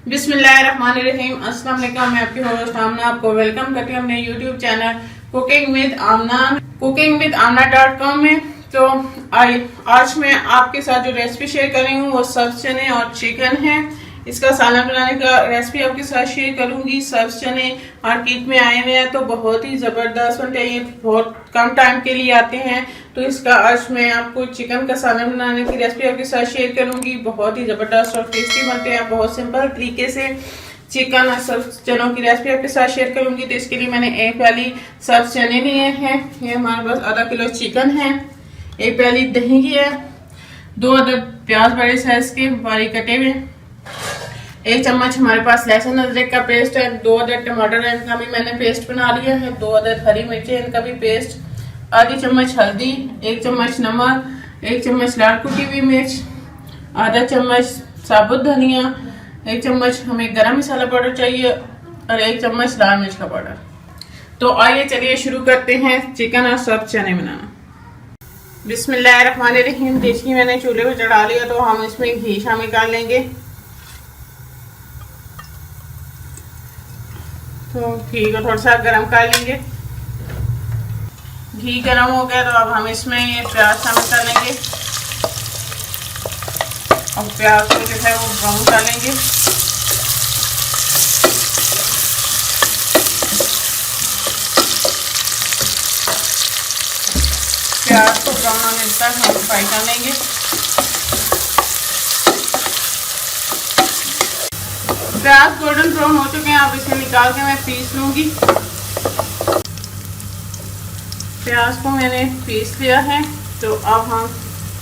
बिस्मिल्लाहिर्रहमानिर्रहीम। अस्सलाम वालेकुम। मैं आपकी होस्ट आमना आपको वेलकम करती हूँ अपने यूट्यूब चैनल कुकिंग विद आमना.com में। तो आज मैं आपके साथ जो रेसिपी शेयर कर रही हूँ वो सब्ज चने और चिकन है। इसका सालन बनाने का रेसिपी आपके साथ शेयर करूंगी। सब्ज चने मार्केट में आए हुए हैं तो बहुत ही ज़बरदस्त बनते हैं, ये बहुत कम टाइम के लिए आते हैं। तो इसका आज मैं आपको चिकन का सालन बनाने की रेसिपी आपके साथ शेयर करूंगी। बहुत ही ज़बरदस्त और टेस्टी बनते हैं। बहुत सिंपल तरीके से चिकन और सब्ज चनों की रेसिपी आपके साथ शेयर करूंगी। तो इसके लिए मैंने एक प्याली सब्ज चने लिए हैं। ये हमारे पास आधा किलो चिकन है। एक प्याली दही की है। 2 अदद प्याज बड़े साइज के बारीक कटे हुए। 1 चम्मच हमारे पास लहसुन अदरक का पेस्ट है। 2 अदद टमाटर है, इनका भी मैंने पेस्ट बना लिया है। 2 अदद हरी मिर्ची, इनका भी पेस्ट। आधी चम्मच हल्दी, 1 चम्मच नमक, 1 चम्मच लाल कुटी हुई मिर्च, आधा चम्मच साबुत धनिया, 1 चम्मच हमें गरम मसाला पाउडर चाहिए और 1 चम्मच लाल मिर्च का पाउडर। तो आइए चलिए शुरू करते हैं चिकन और सब्ज चने बनाना। बिस्मिल्लाहिर्रहमानिर्रहीम। देखिए मैंने चूल्हे पर चढ़ा लिया, तो हम इसमें घी शामिल कर लेंगे। तो घी को थोड़ा सा गर्म कर लेंगे। घी गर्म हो गया तो अब हम इसमें ये प्याज शामिल कर लेंगे और प्याज को जो है वो ब्राउन कर लेंगे। प्याज को ब्राउन होने तक हम फ्राई कर लेंगे। प्याज गोल्डन ब्राउन हो चुके हैं, अब इसे निकाल के मैं पीस लूंगी। प्याज को मैंने पीस लिया है। तो अब हम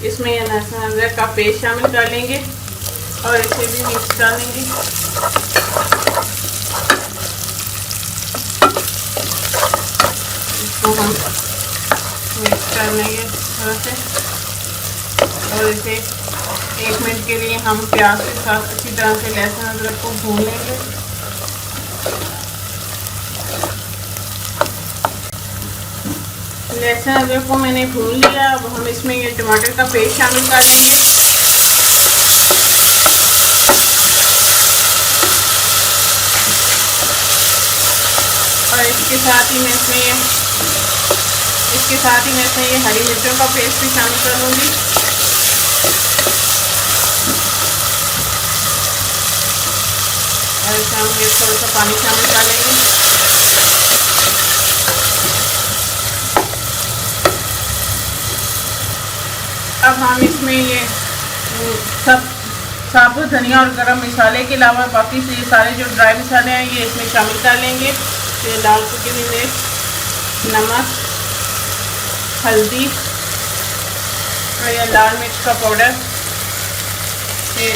इसमें लहसुन अदरक का पेस्ट शामिल कर लेंगे और इसे भी मिक्स कर लेंगे। इसको हम मिक्स कर लेंगे थोड़ा से और इसे 1 मिनट के लिए हम प्याज के साथ अच्छी तरह से लहसुन अदरक को भून लेंगे। लहसुन अदरक को मैंने भून लिया। अब हम इसमें ये टमाटर का पेस्ट शामिल कर देंगे। और इसके साथ ही मैं इसमें ये हरी मिर्चों का पेस्ट भी शामिल कर लूँगी। और इसमें हम थोड़ा सा पानी शामिल कर लेंगे। अब हम इसमें ये सब साबुत धनिया और गरम मसाले के अलावा बाकी से ये सारे जो ड्राई मसाले हैं ये इसमें शामिल कर लेंगे। ये लाल कुटी हुई मिर्च, नमक, हल्दी और ये लाल मिर्च का पाउडर, ये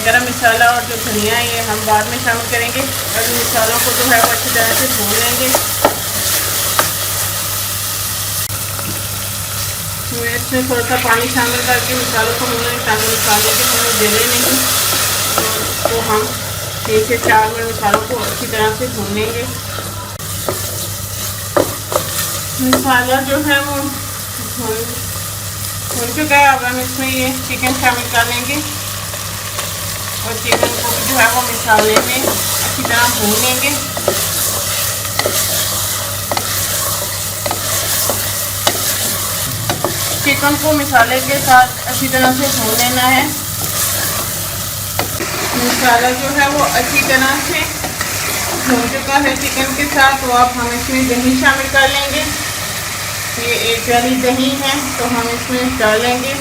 गरम मसाला और जो धनिया है ये हम बाद में शामिल करेंगे। और इन मसालों को जो है वो अच्छी तरह से भून लेंगे। इसमें थोड़ा सा पानी शामिल करके मसालों को भून लेंगे ताकि मसाले के हमें जले नहीं। तो हम 3 से 4 मिनट मसालों को अच्छी तरह से भून लेंगे। मसाला जो है वो भून चुका है। अब हम इसमें ये चिकन शामिल कर लेंगे और चिकन को भी जो है वो मसाले में अच्छी तरह भून लेंगे। चिकन को मसाले के साथ अच्छी तरह से भून लेना है। मसाला जो है वो अच्छी तरह से भून चुका है चिकन के साथ। तो अब हम इसमें दही शामिल कर लेंगे। ये 1 प्याली दही है तो हम इसमें डालेंगे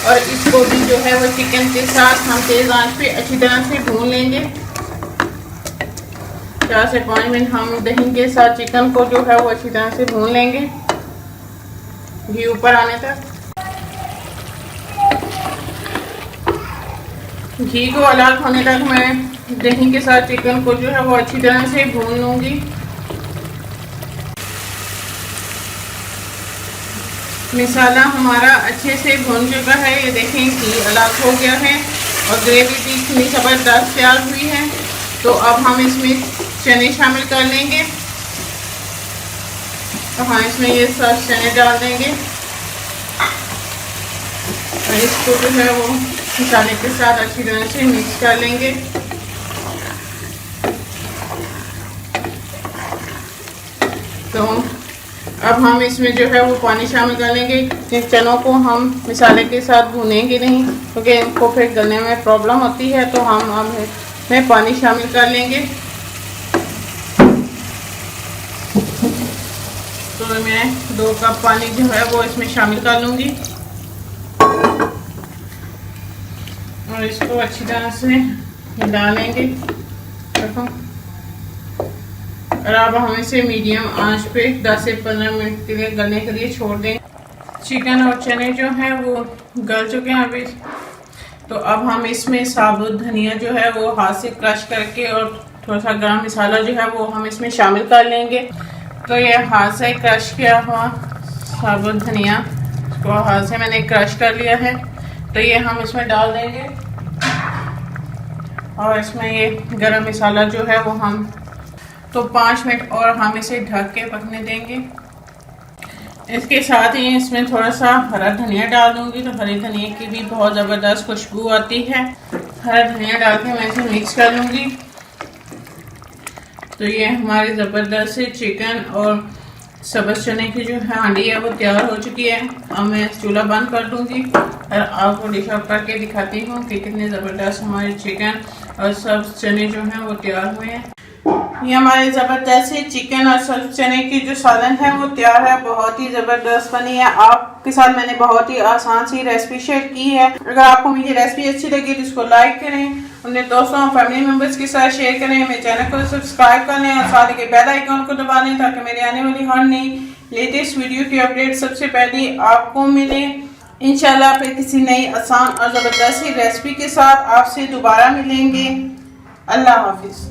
और इसको भी जो है वो चिकन के साथ हम तेज़ आंच पे अच्छी तरह से भून लेंगे। 4 से 5 मिनट हम दही के साथ चिकन को जो है वो अच्छी तरह से भून लेंगे घी ऊपर आने तक। घी को अलग होने तक मैं दही के साथ चिकन को जो है वो अच्छी तरह से भून लूँगी। मसाला हमारा अच्छे से भून चुका है। ये देखें घी अलग हो गया है और ग्रेवी भी इतनी ज़बरदस्त तैयार हुई है। तो अब हम इसमें चने शामिल कर लेंगे। तो हाँ, इसमें ये सब चने डाल देंगे और इसको जो है वो मसाले के साथ अच्छी तरह से मिक्स कर लेंगे। तो अब हम इसमें जो है वो पानी शामिल कर लेंगे। चनों को हम मसाले के साथ भूनेंगे नहीं क्योंकि इनको फिर गलने में प्रॉब्लम होती है, तो हम अब इसमें पानी शामिल कर लेंगे। तो मैं 2 कप पानी जो है वो इसमें शामिल कर लूँगी और इसको अच्छी तरह से हिला लेंगे। देखो, और अब हम इसे मीडियम आंच पे 10 से 15 मिनट के लिए गलने के लिए छोड़ दें। चिकन और चने जो हैं वो गल चुके हैं अभी। तो अब हम इसमें साबुत धनिया जो है वो हाथ से क्रश करके और थोड़ा सा गरम मसाला जो है वो हम इसमें शामिल कर लेंगे। तो ये हाथ से क्रश किया हुआ साबुत धनिया, इसको हाथ से मैंने क्रश कर लिया है, तो ये हम इसमें डाल देंगे। और इसमें ये गरम मसाला जो है वो हम 5 मिनट और हम इसे ढक के पकने देंगे। इसके साथ ही इसमें थोड़ा सा हरा धनिया डाल दूंगी, तो हरे धनिया की भी बहुत ज़बरदस्त खुशबू आती है। हरा धनिया डाल के मैं इसे मिक्स कर लूँगी। तो ये हमारे ज़बरदस्त से चिकन और सब्ज़ चने की जो हांडी है वो तैयार हो चुकी है। अब मैं चूल्हा बंद कर दूँगी और आपको डिश आउट करके दिखाती हूँ कि कितने ज़बरदस्त हमारे चिकन और सब्ज़ चने जो हैं वो तैयार हुए हैं। ये हमारे ज़बरदस्त चिकन और सब्ज़ चने की जो सालन है वो तैयार है, बहुत ही ज़बरदस्त बनी है। आपके साथ मैंने बहुत ही आसान सी रेसिपी शेयर की है। अगर आपको मेरी रेसिपी अच्छी लगी तो इसको लाइक करें, अपने दोस्तों और फैमिली मेम्बर्स के साथ शेयर करें, मेरे चैनल को सब्सक्राइब कर लें और साथ ही बेल आइकन को दबा लें ताकि मेरे आने वाली हर नई लेटेस्ट वीडियो की अपडेट सबसे पहले आपको मिले। इंशाल्लाह फिर किसी नई आसान और ज़बरदस्त रेसिपी के साथ आपसे दोबारा मिलेंगे। अल्लाह हाफिज़।